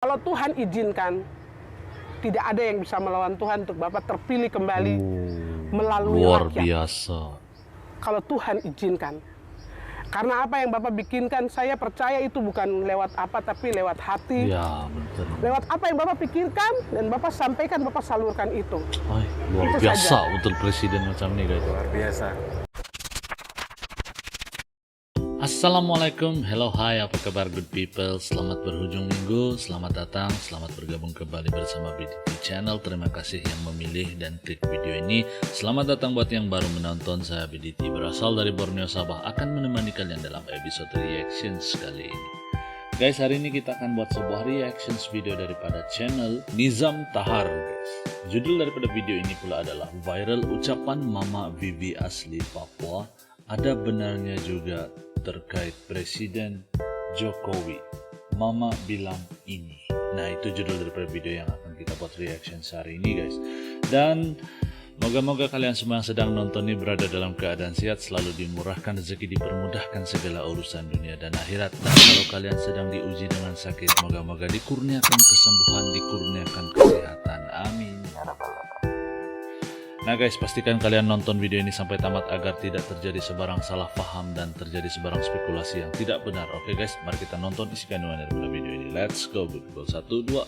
Kalau Tuhan izinkan, tidak ada yang bisa melawan Tuhan untuk Bapak terpilih kembali melalui luar rakyat. biasa. Kalau Tuhan izinkan. Karena apa yang Bapak bikinkan, saya percaya itu bukan lewat apa, tapi lewat hati. Ya, betul. Lewat apa yang Bapak pikirkan, dan Bapak sampaikan, Bapak salurkan itu. Ay, luar Itu biasa saja. untuk presiden macam ini, guys. Luar biasa. Assalamualaikum, hello, hai, apa kabar good people? Selamat berhujung minggu, selamat datang, selamat bergabung kembali bersama BDT Channel. Terima kasih yang memilih dan klik video ini. Selamat datang buat yang baru menonton. Saya BDT berasal dari Borneo, Sabah, akan menemani kalian dalam episode reactions kali ini. Guys, hari ini kita akan buat sebuah reactions video daripada channel Nizam Tahar, guys. Judul daripada video ini pula adalah Viral Ucapan Mama Vivi Asli Papua, Ada Benarnya Juga Terkait Presiden Jokowi. Mama bilang ini. Nah, itu judul daripada video yang akan kita buat reaction hari ini, guys. Dan moga-moga kalian semua yang sedang nonton ini berada dalam keadaan sehat, selalu dimurahkan rezeki, dipermudahkan segala urusan dunia dan akhirat. Dan kalau kalian sedang diuji dengan sakit, moga-moga dikurniakan kesembuhan, dikurniakan kesehatan. Amin. Nah guys, pastikan kalian nonton video ini sampai tamat agar tidak terjadi sebarang salah paham dan terjadi sebarang spekulasi yang tidak benar. Oke guys, mari kita nonton isi kandungan daripada video ini. Let's go, good people. 1, 2.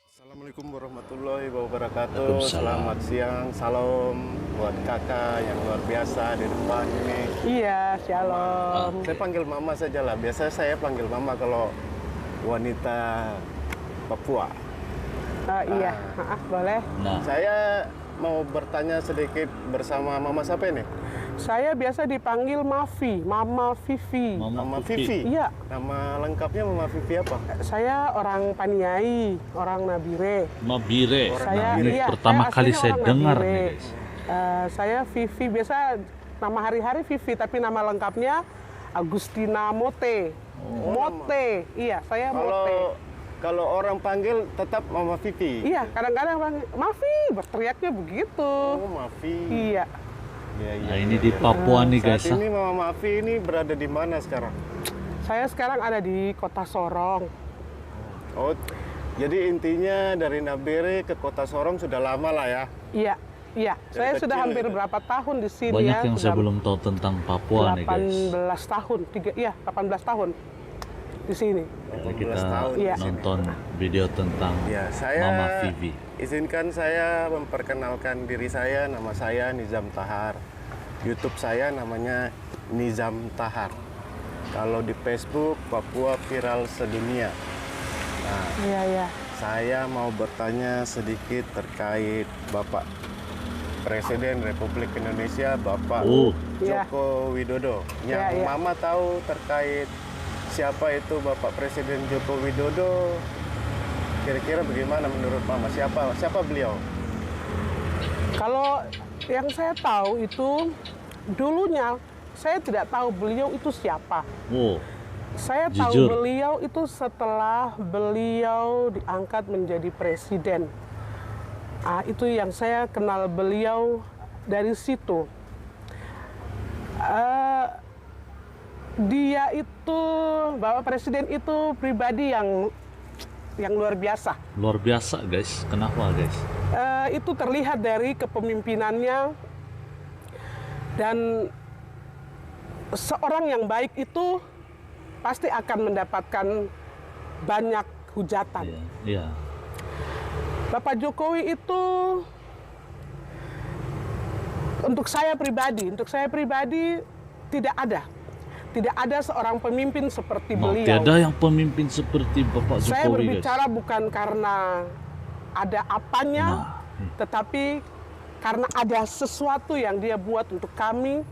Assalamualaikum warahmatullahi wabarakatuh. Waalaikumsalam. Selamat siang, salam buat kakak yang luar biasa di depan ini. Iya, shalom. Saya panggil mama saja lah. Biasa saya panggil mama kalau wanita Papua. Iya, boleh. Nah, Saya mau bertanya sedikit bersama mama siapa ini? Saya biasa dipanggil Mavi, Mama Vivi. Mama Vivi. Iya, Nama lengkapnya Mama Vivi apa? saya orang Paniai, orang Nabire. Mabire. Saya Nah, ini iya, pertama saya kali aslinya saya orang dengar Nabire. nih, guys. Saya Vivi, biasa nama hari-hari Vivi, tapi nama lengkapnya Agustina Mote. Mote, iya, saya Mote. Kalau orang panggil tetap Mama Vivi. Iya, kadang-kadang panggil, Mavi, berteriaknya begitu. Oh, Mavi. Iya, Iya, iya, Nah, ini iya, di iya. Papua nih guys. Saat ini Mama Mavi ini berada di mana sekarang? saya sekarang ada di Kota Sorong. Oh, jadi intinya dari Nabire ke Kota Sorong sudah lama lah ya. Iya, iya. Saya kecil sudah hampir itu. berapa tahun di sini Banyak ya? yang saya belum tahu tentang Papua nih guys. 18 tahun, 18 tahun di sini. Jadi 18 kita tahun Iya. di sini. nonton video tentang Ya, saya Mama Vivi. izinkan saya memperkenalkan diri saya. Nama saya Nizam Tahar. YouTube saya namanya Nizam Tahar. Kalau di Facebook Papua Viral Sedunia. Nah, Iya, iya. saya mau bertanya sedikit terkait Bapak Presiden Republik Indonesia, Bapak Oh, Iya. Joko Widodo. Yang Iya, iya. Mama tahu terkait siapa itu Bapak Presiden Joko Widodo, kira-kira bagaimana menurut Mama? Siapa beliau? Kalau yang saya tahu itu dulunya saya tidak tahu beliau itu siapa. oh, Saya tahu Jujur. beliau itu setelah beliau diangkat menjadi presiden. Itu yang saya kenal beliau dari situ. Dia itu, Bapak Presiden itu pribadi yang luar biasa. luar biasa guys. Kenapa guys? Itu terlihat dari kepemimpinannya, dan seorang yang baik itu pasti akan mendapatkan banyak hujatan. Iya, iya. Bapak Jokowi itu untuk saya pribadi tidak ada seorang pemimpin seperti Mau beliau. tiada yang pemimpin seperti Bapak Jokowi Saya guys. berbicara bukan karena ada apanya, tetapi karena ada sesuatu yang dia buat untuk kami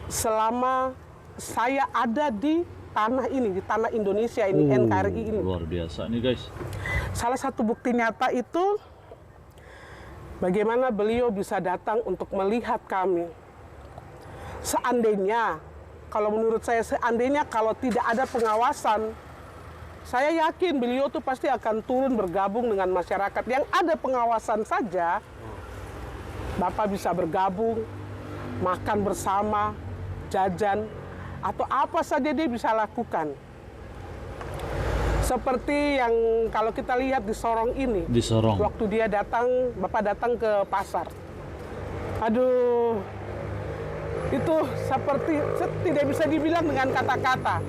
selama saya ada di tanah ini, di tanah Indonesia ini, NKRI ini. Luar biasa nih guys. Salah satu bukti nyata itu bagaimana beliau bisa datang untuk melihat kami. Seandainya, kalau menurut saya, seandainya kalau tidak ada pengawasan, saya yakin beliau tuh pasti akan turun bergabung dengan masyarakat. Yang ada pengawasan saja, Bapak bisa bergabung, makan bersama, jajan, atau apa saja dia bisa lakukan. Seperti yang kalau kita lihat di Sorong ini, Di Sorong. waktu dia datang, Bapak datang ke pasar. Aduh, itu seperti tidak bisa dibilang dengan kata-kata.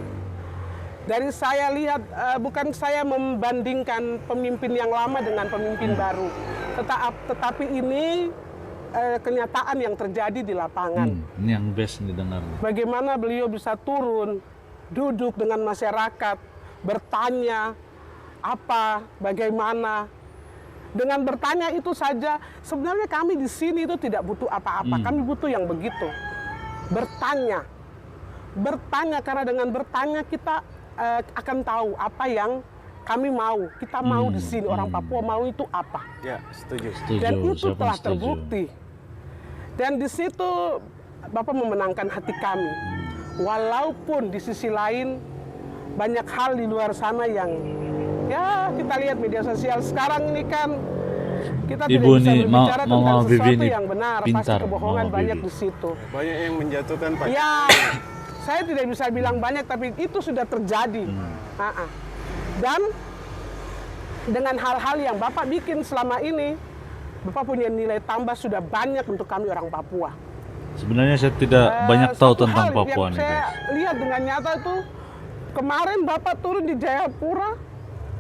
Dari saya lihat, bukan saya membandingkan pemimpin yang lama dengan pemimpin baru, tetapi ini kenyataan yang terjadi di lapangan. Ini yang best didengarnya. Bagaimana beliau bisa turun, duduk dengan masyarakat, bertanya apa, bagaimana. Dengan bertanya itu saja, sebenarnya kami di sini itu tidak butuh apa-apa. Kami butuh yang begitu. Bertanya. Bertanya, karena dengan bertanya kita akan tahu apa yang kami mau. Kita mau di sini, orang Papua mau itu apa. Ya, setuju. Dan itu Siapa yang telah setuju? terbukti. Dan di situ Bapak memenangkan hati kami. Walaupun di sisi lain banyak hal di luar sana yang ya kita lihat media sosial sekarang ini kan kita Ibu tidak bisa nih, berbicara Mama tentang Bibi sesuatu nih yang benar. pintar, Pasti kebohongan Mama banyak Bibi. di situ. Banyak yang menjatuhkan Pak. Ya, saya tidak bisa bilang banyak, tapi itu sudah terjadi. Dan dengan hal-hal yang Bapak bikin selama ini, Bapak punya nilai tambah sudah banyak untuk kami orang Papua. Sebenarnya saya tidak banyak tahu Satu tentang hal Papua yang nih, saya guys. lihat dengan nyata itu, kemarin Bapak turun di Jayapura,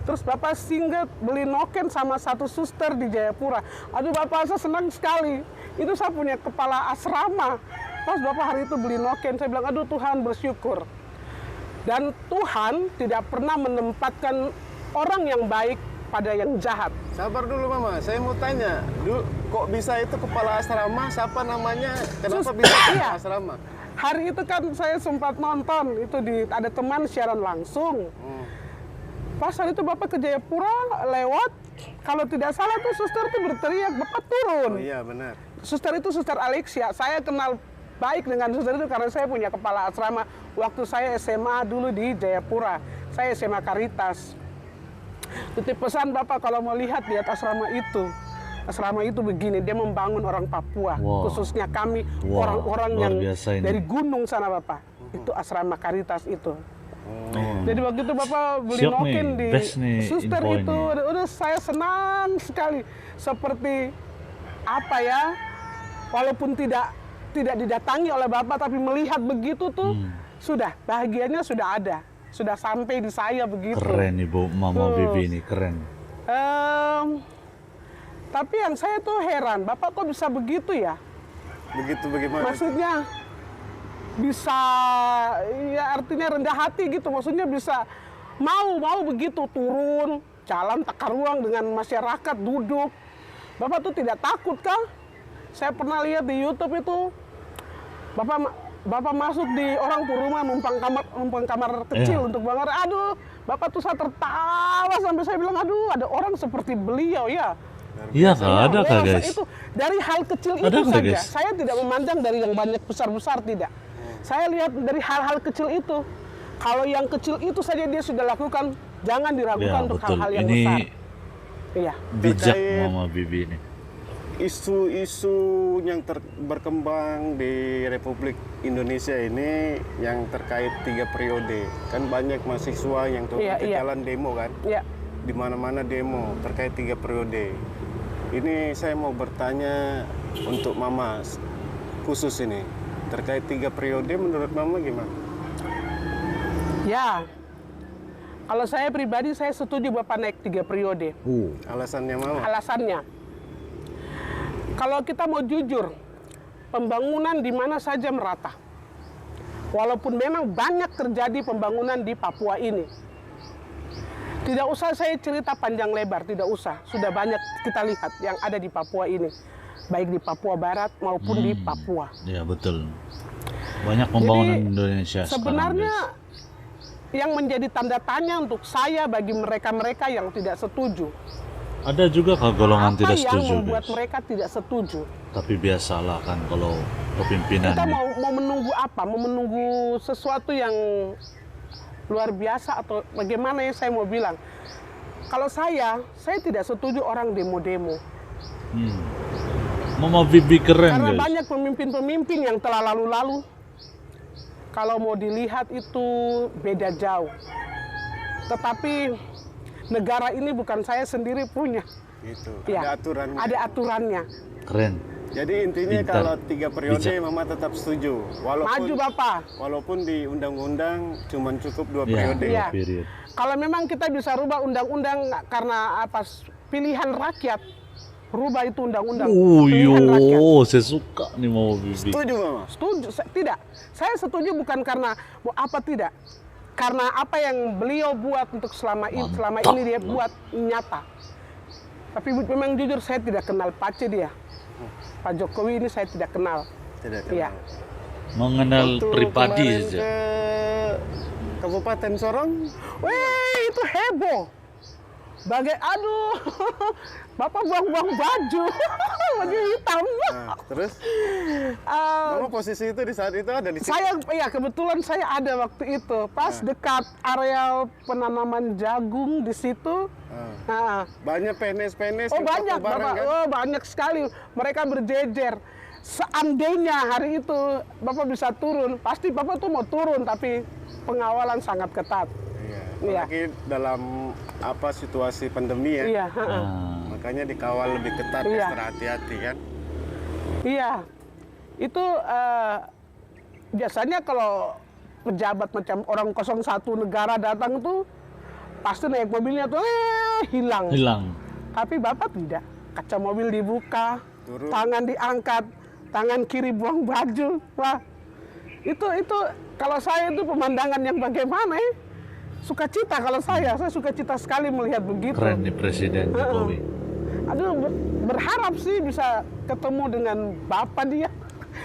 terus Bapak singgah beli noken sama satu suster di Jayapura. Aduh, Bapak saya senang sekali. Itu saya punya kepala asrama. Pas Bapak hari itu beli noken, saya bilang, aduh Tuhan, bersyukur. Dan Tuhan tidak pernah menempatkan orang yang baik pada yang jahat. Sabar dulu Mama, saya mau tanya. Dulu kok bisa itu kepala asrama? Siapa namanya? Kenapa bisa kepala Iya. asrama? Hari itu kan saya sempat nonton, itu ada teman siaran langsung. Pas hari itu Bapak ke Jayapura lewat, kalau tidak salah tuh suster tuh berteriak, Bapak turun. Oh iya benar. Suster itu Suster Alexia. Saya kenal baik dengan suster itu karena saya punya kepala asrama waktu saya SMA dulu di Jayapura. Saya SMA Caritas. Titip pesan Bapak kalau mau lihat asrama itu. Asrama itu begini, dia membangun orang Papua, Wow. khususnya kami Wow, orang-orang luar yang biasa ini. dari gunung sana Bapak. Itu asrama Caritas itu. Jadi waktu itu Bapak beli Siap nih, noken di best nih suster info itu, ini. udah saya senang sekali. Seperti apa ya, walaupun tidak didatangi oleh Bapak, tapi melihat begitu tuh, sudah, bahagianya sudah ada. Sudah sampai di saya begitu. Keren Ibu Mama Tuh. Bibi ini, keren. Tapi yang saya tuh heran, Bapak kok bisa begitu ya? Begitu bagaimana? Maksudnya bisa, ya artinya rendah hati gitu. Maksudnya bisa mau begitu turun, jalan takar ruang dengan masyarakat, duduk. Bapak tuh tidak takut kah? Saya pernah lihat di YouTube itu, Bapak masuk di orang rumah numpang kamar kecil untuk banget. Aduh, Bapak tuh saya tertawa sampai saya bilang, aduh ada orang seperti beliau ya. Iya kak, ada kak Wah, guys? itu dari hal kecil Ada itu nggak, saja. guys? Saya tidak memandang dari yang banyak besar-besar, tidak. Saya lihat dari hal-hal kecil itu. Kalau yang kecil itu saja dia sudah lakukan, jangan diragukan Ya untuk betul, hal-hal yang ini besar. Iya. bijak Terkait- Mama Bibi ini. Isu-isu yang berkembang di Republik Indonesia ini yang terkait 3 periode. Kan banyak mahasiswa yang turun Iya, ke iya. jalan demo kan? Ya. Di mana-mana demo terkait 3 periode. Ini saya mau bertanya untuk Mama khusus ini. Terkait 3 periode menurut Mama gimana? Ya. Kalau saya pribadi, saya setuju Bapak naik 3 periode. Alasannya Mama? Alasannya, kalau kita mau jujur, pembangunan di mana saja merata. Walaupun memang banyak terjadi pembangunan di Papua ini. Tidak usah saya cerita panjang lebar, tidak usah. Sudah banyak kita lihat yang ada di Papua ini. Baik di Papua Barat maupun di Papua. Ya betul. Banyak pembangunan Jadi, Indonesia sebenarnya sekarang, yang menjadi tanda tanya untuk saya bagi mereka-mereka yang tidak setuju. guys. Ada juga kak golongan Apa tidak yang setuju membuat guys. mereka tidak setuju? Tapi biasalah kan kalau kepimpinan Kita nih. mau menunggu apa? Mau menunggu sesuatu yang luar biasa atau bagaimana ya saya mau bilang? Kalau saya tidak setuju orang demo-demo. Mama Bibi keren Karena guys. banyak pemimpin-pemimpin yang telah lalu-lalu. Kalau mau dilihat itu beda jauh. Tetapi negara ini bukan saya sendiri punya. Gitu. Ya, Ada aturannya. Ada aturannya. Keren. Jadi intinya Pintar. kalau 3 periode Bijak. Mama tetap setuju. Maju Bapak. Walaupun di undang-undang cuma cukup 2 Ya, periode. Iya. period. Kalau memang kita bisa rubah undang-undang karena apa? Pilihan rakyat. Rubah itu undang-undang. Pilihan rakyat. Saya suka nih Mama Bibi. Setuju Mama? Setuju, tidak. Saya setuju bukan karena mau apa tidak. Karena apa yang beliau buat untuk selama ini dia buat nyata. Tapi memang jujur saya tidak kenal Pace dia. Pak Jokowi ini saya tidak kenal. Tidak Iya. kenal. Mengenal Waktu pribadi kemarin saja. ke Kabupaten Sorong, Wih, itu heboh. Aduh, Bapak buang-buang baju, baju hitam. nah, terus Ah, Mama posisi itu di saat itu ada di situ. ya kebetulan saya ada waktu itu, pas dekat areal penanaman jagung di situ. Nah, Banyak PNS-PNS oh yang banyak foto bareng, Bapak, kan? oh banyak sekali. Mereka berjejer. Seandainya hari itu Bapak bisa turun, pasti Bapak tuh mau turun, tapi pengawalan sangat ketat. Iya. Apalagi dalam apa situasi pandemi ya. Iya, Ah, Makanya dikawal lebih ketat, Iya. extra hati-hati kan. iya. Itu biasanya kalau pejabat macam orang 01 negara datang tuh pasti naik mobilnya tuh hilang. Tapi Bapak tidak. Kaca mobil dibuka, Turun. tangan diangkat, tangan kiri buang baju. Wah, itu kalau saya itu pemandangan yang bagaimana ya? Sukacita kalau saya sukacita sekali melihat begitu. keren nih Presiden Jokowi. Aduh, berharap sih bisa ketemu dengan Bapak dia.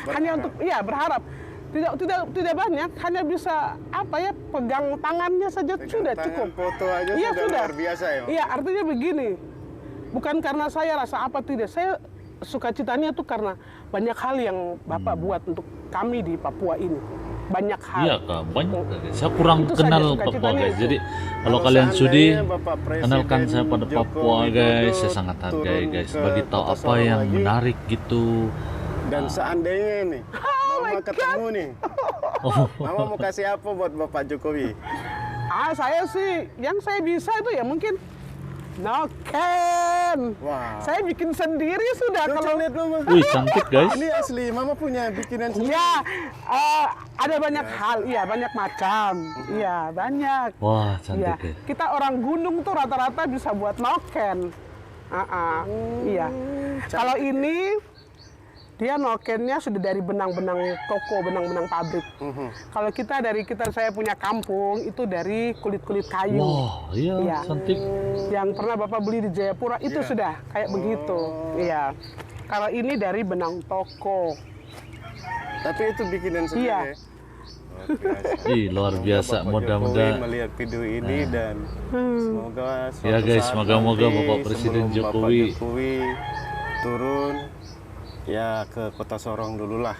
Hanya untuk, iya berharap. Tidak banyak, hanya bisa apa ya, pegang tangannya saja sudah Tangan cukup. foto aja Iya sudah sudah. luar biasa ya. Iya, artinya begini. Bukan karena saya rasa apa tidak. Saya sukacitanya tuh karena banyak hal yang Bapak buat untuk kami di Papua ini. Banyak hal. Iya Kak, banyak. Saya kurang Itu saja kenal sukacitanya Papua guys. itu. Jadi kalau Kalau kalian sudi, seandainya Bapak Presiden kenalkan saya pada Joko Papua Widodo guys. Saya sangat hargai turun guys. ke Bagi tahu Kota apa Sorong yang lagi. menarik gitu. Dan seandainya nih, Mama ketemu nih, Oh, Mama mau kasih apa buat Bapak Jokowi? Saya sih, yang saya bisa itu ya mungkin noken. Wah. Saya bikin sendiri sudah Coba kalau lihat Mama. wih cantik guys. Ini asli, Mama punya bikinan sendiri. ya ada banyak hal, iya banyak macam, iya banyak. Wah Iya, cantik ya. kita orang gunung tuh rata-rata bisa buat noken. Iya. Kalau ini dia nokennya sudah dari benang-benang toko, benang-benang pabrik. Kalau saya punya kampung itu dari kulit-kulit kayu. Wah iya Iya. cantik. Yang pernah Bapak beli di Jayapura itu sudah kayak begitu. Iya. Kalau ini dari benang toko. Tapi itu bikinan sendiri Iya. ya? Luar biasa. Ih luar biasa. Bapak Mudah-mudahan. Jokowi melihat video ini dan semoga suatu Ya, guys, saat moga-moga nanti Bapak Presiden sebelum Jokowi Bapak Jokowi turun ya ke Kota Sorong dulu lah.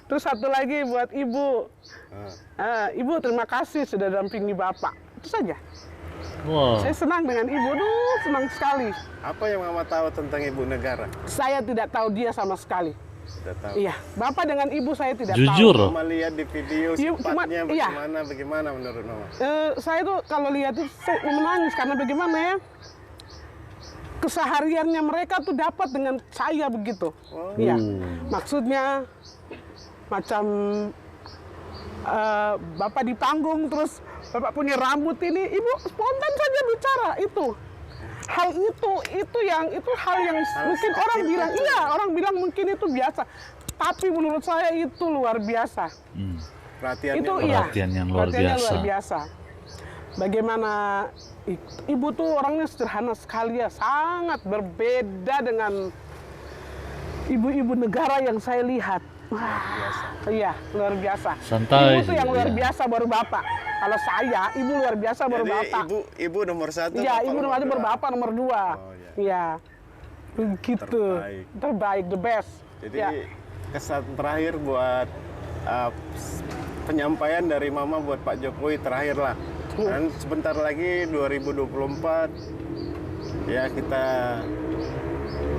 Terus satu lagi buat Ibu. Ibu terima kasih sudah dampingi Bapak. Itu saja. Wah. Saya senang dengan Ibu. Duh, senang sekali. Apa yang Mama tahu tentang Ibu Negara? Saya tidak tahu dia sama sekali. Sudah tahu. Iya, Bapak dengan Ibu saya tidak Jujur. tahu. Mama lihat di video Iya, sempatnya iya. bagaimana menurut Mama? Saya tuh kalau lihat itu saya menangis karena bagaimana ya, kesehariannya mereka tuh dapat dengan saya begitu. Iya, maksudnya macam Bapak di panggung terus Bapak punya rambut ini, Ibu spontan saja bicara itu. Hal itu hal yang mungkin orang bilang iya, orang bilang mungkin itu biasa. Tapi menurut saya itu luar biasa. Perhatiannya Itu Mama. iya. Perhatian yang luar Perhatiannya biasa. luar biasa. Bagaimana Ibu tuh orangnya sederhana sekali ya, sangat berbeda dengan ibu-ibu negara yang saya lihat. Wah, iya luar biasa. Santai Ibu tuh yang saja, luar ya. biasa baru Bapak. Kalau saya, Ibu luar biasa baru Jadi Bapak. ibu nomor 1. Iya, Bapak Ibu nomor satu dua. baru Bapak nomor 2. Oh, Iya. Begitu. Terbaik, the best. Jadi Ya. kesan terakhir buat penyampaian dari Mama buat Pak Jokowi terakhir lah. Dan sebentar lagi 2024 ya kita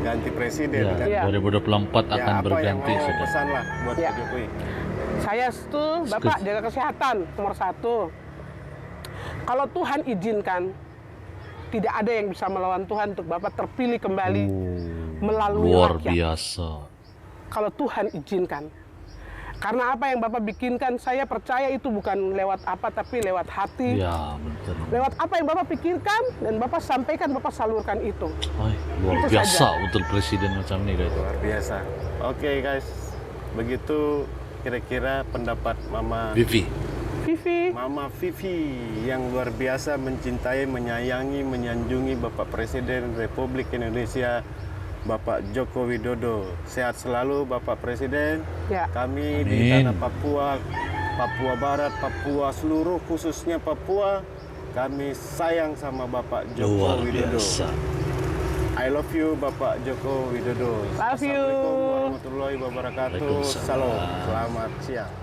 ganti presiden Ya, kan. Iya. 2024 Ya, akan apa yang berganti mau sudah. pesan lah buat Ya. Pak Jokowi? Saya itu Bapak jaga kesehatan nomor 1. Kalau Tuhan izinkan, tidak ada yang bisa melawan Tuhan untuk Bapak terpilih kembali melalui Luar rakyat. biasa. Kalau Tuhan izinkan. Karena apa yang Bapak bikinkan, saya percaya itu bukan lewat apa, tapi lewat hati. Ya, betul. Lewat apa yang Bapak pikirkan, dan Bapak sampaikan, Bapak salurkan itu. Ay, luar Itu biasa saja. untuk presiden macam ini guys. Luar biasa. Oke guys, begitu kira-kira pendapat Vivi. Mama Vivi yang luar biasa mencintai, menyayangi, menyanjungi Bapak Presiden Republik Indonesia, Bapak Joko Widodo. Sehat selalu Bapak Presiden. Ya. Kami di Amin. tanah Papua, Papua Barat, Papua seluruh, khususnya Papua, kami sayang sama Bapak Joko Luar Widodo. biasa. I love you Bapak Joko Widodo. Love you. Assalamualaikum warahmatullahi wabarakatuh. Waalaikumsalam. Salam. Selamat siang.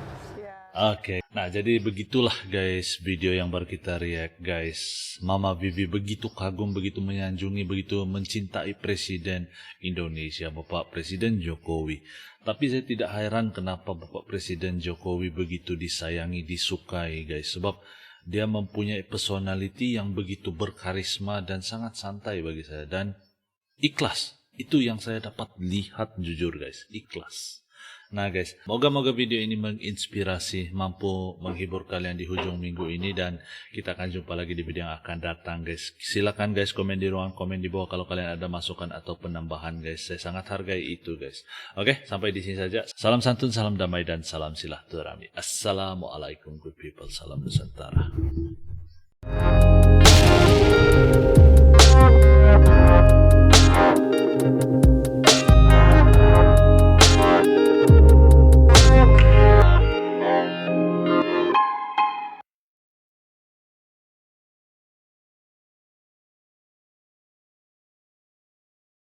Oke, nah jadi begitulah guys video yang baru kita react guys. Mama Vivi begitu kagum, begitu menyanjungi, begitu mencintai Presiden Indonesia, Bapak Presiden Jokowi. Tapi saya tidak heran kenapa Bapak Presiden Jokowi begitu disayangi, disukai guys. Sebab dia mempunyai personality yang begitu berkarisma dan sangat santai bagi saya. Dan ikhlas, itu yang saya dapat lihat jujur guys, ikhlas. Nah guys, moga-moga video ini menginspirasi, mampu menghibur kalian di hujung minggu ini, dan kita akan jumpa lagi di video yang akan datang guys. Silakan guys komen di ruang komen di bawah kalau kalian ada masukan atau penambahan guys. Saya sangat hargai itu guys. Oke, sampai di sini saja. Salam santun, salam damai, dan salam silaturahmi. Assalamualaikum good people, salam Nusantara.